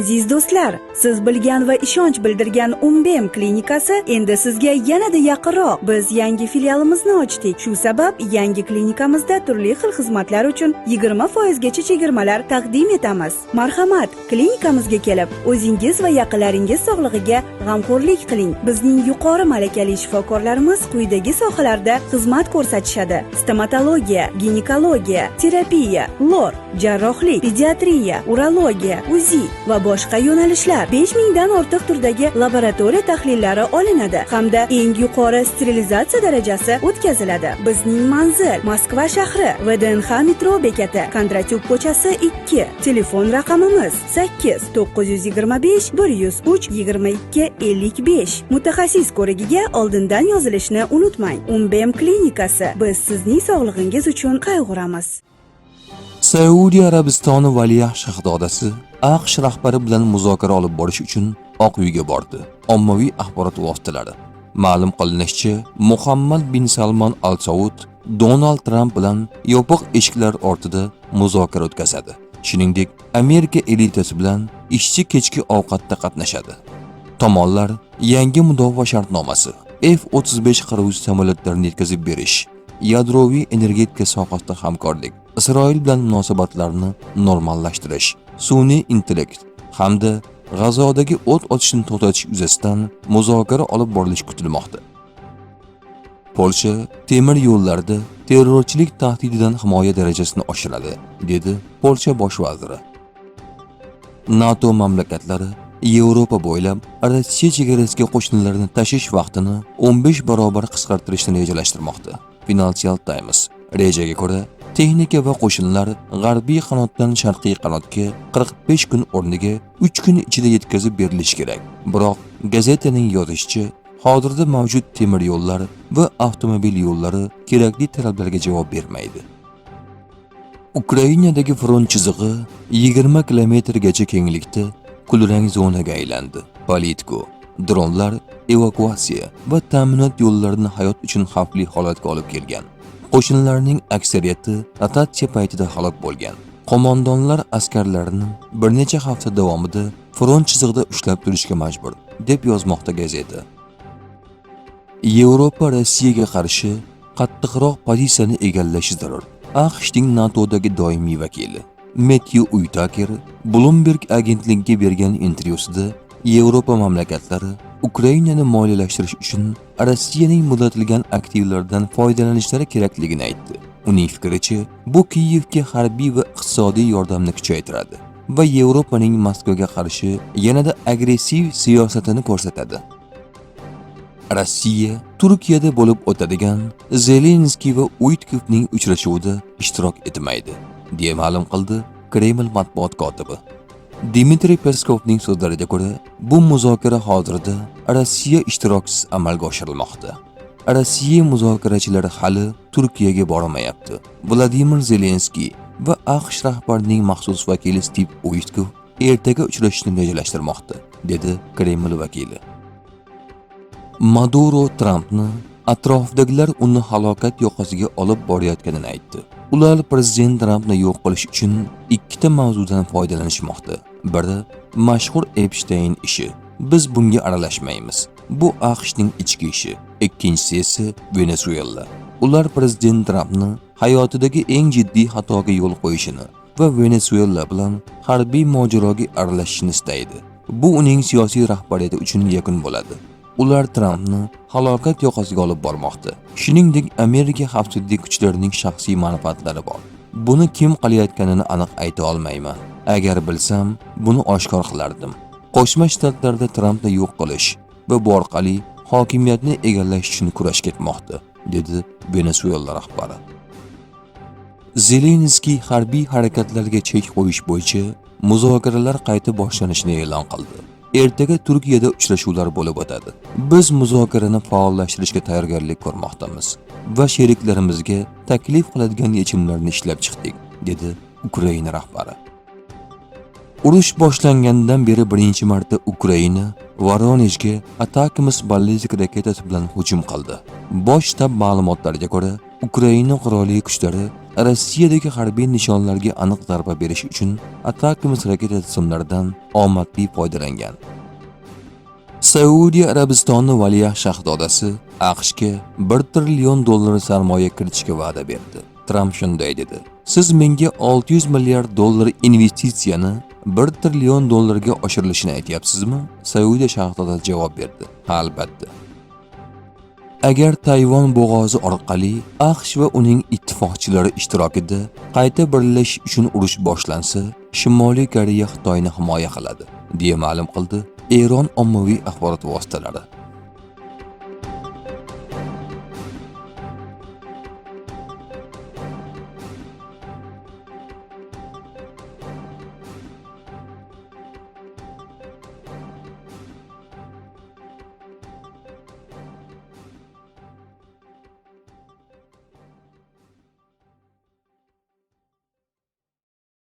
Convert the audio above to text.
Aziz do'stlar, siz bilgan va ishonch bildirgan Umbem klinikasi endi sizga yanada yaqinroq. Biz yangi filialimizni ochdik. Shu sabab yangi klinikamizda turli xil xizmatlar uchun 20% gacha chegirmalar taqdim etamiz. Marhamat, klinikamizga kelib, o'zingiz va yaqinlaringiz sog'lig'iga g'amxo'rlik qiling. Bizning yuqori malakali shifokorlarimiz quyidagi sohalarda xizmat ko'rsatishadi: stomatologiya, ginekologiya, terapiya, lor, jarrohlik, pediatriya, urologiya, UZI va boshqa yo'nalishlar. 5000 dan ortiq turdagi laboratoriya tahlillari olinadi hamda eng yuqori sterilizatsiya darajasi o'tkaziladi. Bizning manzil Moskva shahri, VDNX metro bekati, Kondratyuk ko'chasi 2. Telefon raqamimiz 8 925 103 22 55. Mutaxassis ko'rigiga oldindan yozilishni unutmang. Umbem klinikasi. Biz sizning sog'lig'ingiz uchun qayg'uramiz. Saudiya Arabistoni valiahd shahzodasi AQSh rahbari bilan muzokara olib borish uchun Oq uyga bordi. Ommaviy axborot vositalari ma'lum qilinishicha, Muhammad bin Salman Al Saud Donald Trump bilan yopiq eshiklar ortida muzokara o'tkazadi. Shuningdek, Amerika elitasi bilan ishchi kechki ovqatda qatnashadi. Tomonlar yangi mudofaa shartnomasi, F-35 qiruvchi samolyotlarini yetkazib berish, yadroviy energetika sohasida hamkorlik, Isroil bilan munosabatlarni normallashtirish, sun'iy intellekt hamda G'azodagi o't ochishni to'xtatish yuzasidan muzokara olib borilishi kutilmoqda. Polsha temir yo'llarida terrorchilik tahdididan himoya darajasini oshiradi, dedi Polsha bosh vaziri. NATO mamlakatlari Yevropa bo'ylab Rossiya chegarasiga qo'shinlarini tashish vaqtini 15 barobar qisqartirishni rejalashtirmoqda. Financial Times rejaga ko'ra, texnika va qo'shinlar g'arbiy qanotdan sharqiy qanotga 45 kun o'rniga 3 kun ichida yetkazib berilishi kerak. Biroq gazetaning yozishicha, hozirda mavjud temir yo'llar va avtomobil yo'llari kerakli talablarga javob bermaydi. Ukrainadagi front chizig'i 20 kilometrgacha kenglikda kulrang zonaga aylandi. Politiko dronlar evakuatsiya va ta'minot yo'llarini hayot uchun xavfli holatga olib kelgan. Qo'shinlarning aksariyati rotatsiya paytida halok bo'lgan. Qo'mondonlar askarlarini bir necha hafta davomida front chizig'ida ushlab turishga majbur, deb yozmoqda gazeta. Yevropa Rossiyaga qarshi qattiqroq pozitsiyani egallashi zarur. AQShning NATOdagi doimiy vakili Matthew Whitaker Bloomberg agentligiga bergan intervyusida Yevropa mamlakatlari Ukrainani moliyalashtirish uchun Rossiyaning muddatilgan aktivlaridan foydalanishlari kerakligini aytdi. Uning fikricha, bu Kiyevga harbiy va iqtisodiy yordamni kuchaytiradi va Yevropaning Moskvaga qarshi yanada agressiv siyosatini ko'rsatadi. Rossiya Turkiyada bo'lib o'tadigan Zelenskiy va Uitkovning uchrashuvida ishtirok etmaydi, deya ma'lum qildi Kreml matbuot kotibi. Dmitriy Peskovning so'zlariga ko'ra, bu muzokara hozirda Rossiya ishtirokisiz amalga oshirilmoqda. Rossiya muzokarachilari hali Turkiyaga bormayapti. Vladimir Zelenskiy va AQSh rahbarining maxsus vakili Steve Uitkov ertaga uchrashishni rejalashtirmoqda, dedi Kreml vakili. Maduro Trumpni atrofidagilar uni halokat yoqasiga olib borayotganini aytdi. Ular prezident Trumpni yo'q qilish uchun ikkita mavzudan foydalanishmoqda. Biri mashhur Epstein ishi. Biz bunga aralashmaymiz. Bu AQShning ichki ishi. Ikkinchisi esa Venesuela. Ular prezident Trumpni hayotidagi eng jiddiy xatoga yo'l qo'yishini va Venesuela bilan harbiy mojaroga aralashishni istaydi. Bu uning siyosiy rahbariyati uchun yakun bo'ladi. Ular Trumpni halokat yoqasiga olib bormoqda. Shuningdek, Amerika xavfsizlik kuchlarining shaxsiy manfaatlari bor. Buni kim qilayotganini aniq ayta olmayman. Agar bilsam, buni oshkor qilardim. Qo'shma Shtatlarda Trumpni yo'q qilish va bu orqali hokimiyatni egallash uchun kurash ketmoqda, dedi Venesuela rahbari. Zelenskiy harbiy harakatlarga chek qo'yish bo'yicha muzokaralar qayta boshlanishini e'lon qildi. Ertaga Turkiyada uchrashuvlar bo'lib o'tadi. Biz muzokarani faollashtirishga tayyorgarlik ko'rmoqdamiz va sheriklarimizga taklif qiladigan yechimlarni ishlab chiqdik, dedi Ukraina rahbari. Urush boshlangandan beri birinchi marta Ukraina Voronejga Atakms ballistik raketasi bilan hujum qildi. Bosh shtab ma'lumotlariga ko'ra, Ukraina qurolli kuchlari Rossiyadagi harbiy nishonlarga aniq zarba berish uchun Atakams raketa tizimlaridan omadli foydalangan. Saudiya Arabistoni valiahd shahzodasi AQShga $1 trillion sarmoya kiritishga va'da berdi. Tramp shunday dedi: "Siz menga $600 milliard investitsiyani $1 trillion ga oshirilishini aytyapsizmi?" Saudiya shahzodasi javob berdi: "Ha, albatta. Agar Tayvan bo'g'ozi orqali AQSh va uning ittifoqchilari ishtirokida qayta birlashish uchun urush boshlansa, Shimoliy Koreya Xitoyni himoya qiladi", deya ma'lum qildi Eron ommaviy axborot vositalari.